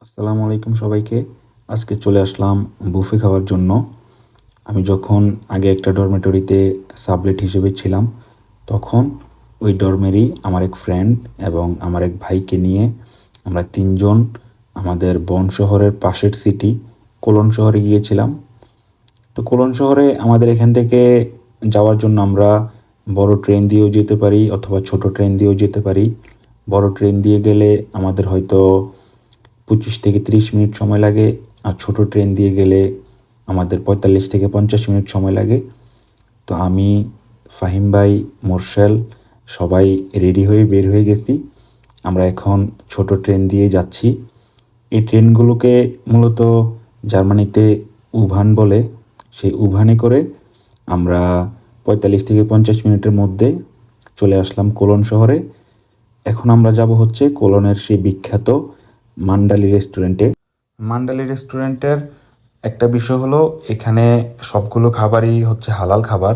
আসসালামু আলাইকুম সবাইকে। আজকে চলে আসলাম বুফে খাওয়ার জন্য। আমি যখন আগে একটা ডরমেটরিতে সাবলেট হিসেবে ছিলাম, তখন ওই ডরমেরই আমার এক ফ্রেন্ড এবং আমার এক ভাইকে নিয়ে আমরা তিনজন আমাদের বন শহরের পাশের সিটি কোলন শহরে গিয়েছিলাম। তো কোলন শহরে আমাদের এখান থেকে যাওয়ার জন্য আমরা বড় ট্রেন দিয়েও যেতে পারি অথবা ছোট ট্রেন দিয়েও যেতে পারি। বড় ট্রেন দিয়ে গেলে আমাদের হয়তো 25 থেকে 30 মিনিট সময় লাগে, আর ছোট ট্রেন দিয়ে গেলে আমাদের 45 থেকে 50 মিনিট সময় লাগে। তো আমি, ফাহিম ভাই, মোরশেল সবাই রেডি হয়ে বের হয়ে গেছি। আমরা এখন ছোট ট্রেন দিয়ে যাচ্ছি। এই ট্রেনগুলোকে মূলত জার্মানিতে উভান বলে। সেই উভানে করে আমরা 45 থেকে 50 মিনিটের মধ্যে চলে আসলাম কোলন শহরে। এখন আমরা যাব হচ্ছে কোলনের সেই বিখ্যাত মান্ডালি রেস্টুরেন্টে। মান্ডালি রেস্টুরেন্টের একটা বিষয় হলো, এখানে সবগুলো খাবারই হচ্ছে হালাল খাবার।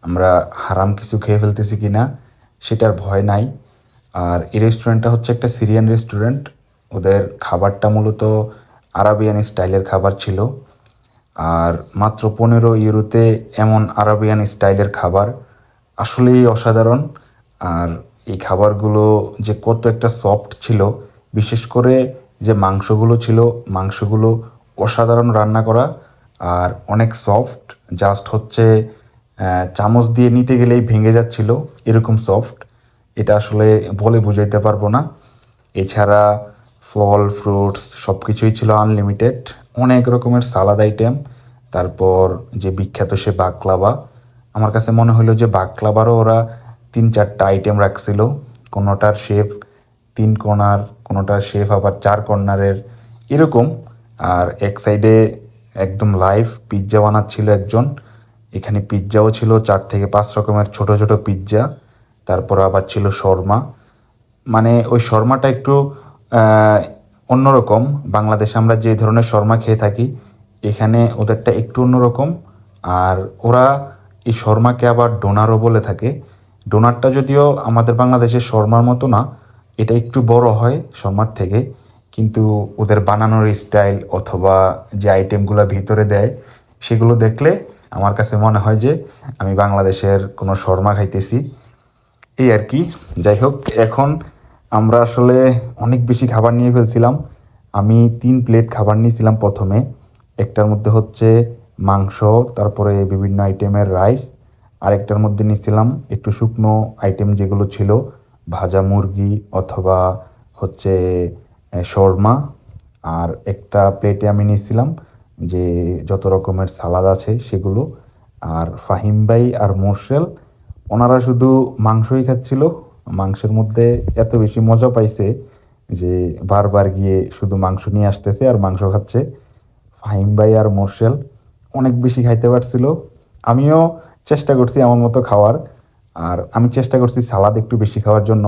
আমরা হারাম কিছু খেয়ে ফেলতেছি কি না সেটার ভয় নাই। আর এই রেস্টুরেন্টটা হচ্ছে একটা সিরিয়ান রেস্টুরেন্ট। ওদের খাবারটা মূলত আরাবিয়ান স্টাইলের খাবার ছিল। আর মাত্র 15 ইউরোতে এমন আরাবিয়ান স্টাইলের খাবার আসলেই অসাধারণ। আর এই খাবারগুলো যে কত একটা সফট ছিল, বিশেষ করে যে মাংসগুলো ছিল, মাংসগুলো অসাধারণ রান্না করা আর অনেক সফট। জাস্ট হচ্ছে চামচ দিয়ে নিতে গেলেই ভেঙে যাচ্ছিল, এরকম সফট। এটা আসলে বলে বুঝাইতে পারবো না। এছাড়া ফল, ফ্রুটস সব কিছুই ছিল আনলিমিটেড। অনেক রকমের সালাদ আইটেম। তারপর যে বিখ্যাত সে বাকলাভা, আমার কাছে মনে হলো যে বাকলাভারও ওরা 3-4টা আইটেম রাখছিল। কোনোটার শেফ 3 কর্নার, কোনোটার শেফ আবার 4 কর্নারের, এরকম। আর এক সাইডে একদম লাইভ পিৎজা বানাচ্ছিল একজন। এখানে পিৎজাও ছিল 4 থেকে 5 রকমের ছোট ছোট পিৎজা। তারপর আবার ছিল শর্মা। মানে ওই শর্মাটা একটু অন্যরকম। বাংলাদেশে আমরা যে ধরনের শর্মা খেয়ে থাকি, এখানে ওদেরটা একটু অন্যরকম। আর ওরা এই শর্মাকে আবার ডোনারও বলে থাকে। ডোনারটা যদিও আমাদের বাংলাদেশের শর্মার মতো না, এটা একটু বড় হয় শর্মার থেকে, কিন্তু ওদের বানানোর স্টাইল অথবা যে আইটেমগুলো ভিতরে দেয় সেগুলো দেখলে আমার কাছে মনে হয় যে আমি বাংলাদেশের কোনো শর্মা খাইতেছি, এই আর কি। যাই হোক, এখন আমরা আসলে অনেক বেশি খাবার নিয়ে ফেলছিলাম। আমি 3 প্লেট খাবার নিয়েছিলাম প্রথমে। একটার মধ্যে হচ্ছে মাংস, তারপরে বিভিন্ন আইটেমের রাইস। আরেকটার মধ্যে নিয়েছিলাম একটু শুকনো আইটেম যেগুলো ছিল, ভাজা মুরগি অথবা হচ্ছে শর্মা। আর একটা প্লেটে আমি নিয়েছিলাম যে যত রকমের সালাদ আছে সেগুলো। আর ফাহিম ভাই আর মোর্শেল, ওনারা শুধু মাংসই খাচ্ছিল। মাংসের মধ্যে এত বেশি মজা পাইছে যে বারবার গিয়ে শুধু মাংস নিয়ে আসতেছে আর মাংস খাচ্ছে। ফাহিম ভাই আর মোর্শেল অনেক বেশি খাইতে পারছিল। আমিও চেষ্টা করছি আমার মতো খাওয়ার। আর আমি চেষ্টা করছি সালাদ একটু বেশি খাওয়ার জন্য।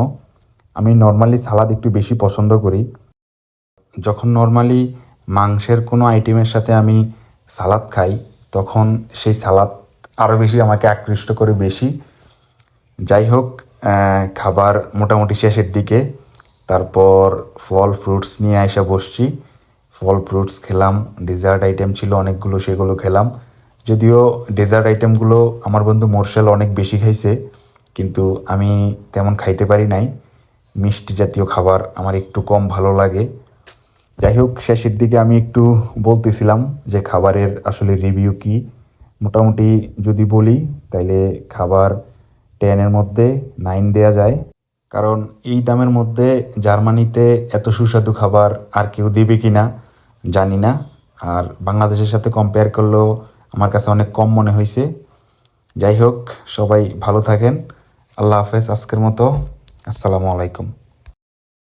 আমি নর্মালি সালাদ একটু বেশি পছন্দ করি। যখন নর্মালি মাংসের কোনো আইটেমের সাথে আমি সালাদ খাই, তখন সেই সালাদ আরও বেশি আমাকে আকৃষ্ট করে বেশি। যাই হোক, খাবার মোটামুটি শেষের দিকে। তারপর ফল ফ্রুটস নিয়ে এসে বসছি। ফল ফ্রুটস খেলাম, ডেজার্ট আইটেম ছিল অনেকগুলো, সেগুলো খেলাম। যদিও ডেজার্ট আইটেমগুলো আমার বন্ধু মোর্শেল অনেক বেশি খাইছে, কিন্তু আমি তেমন খাইতে পারি নাই। মিষ্টি জাতীয় খাবার আমার একটু কম ভালো লাগে। যাই হোক, শেষের দিকে আমি একটু বলতেছিলাম যে খাবারের আসলে রিভিউ কি। মোটামুটি যদি বলি তাইলে খাবার 10-এর মধ্যে 9 দেয়া যায়। কারণ এই দামের মধ্যে জার্মানিতে এত সুস্বাদু খাবার আর কেউ দেবে কি না জানি না। আর বাংলাদেশের সাথে কম্পেয়ার করলেও আমার কাছে অনেক কম মনে হয়েছে। যাই হোক, সবাই ভালো থাকেন। আল্লাহ হাফেজ। আজকের মতো আসসালামু আলাইকুম।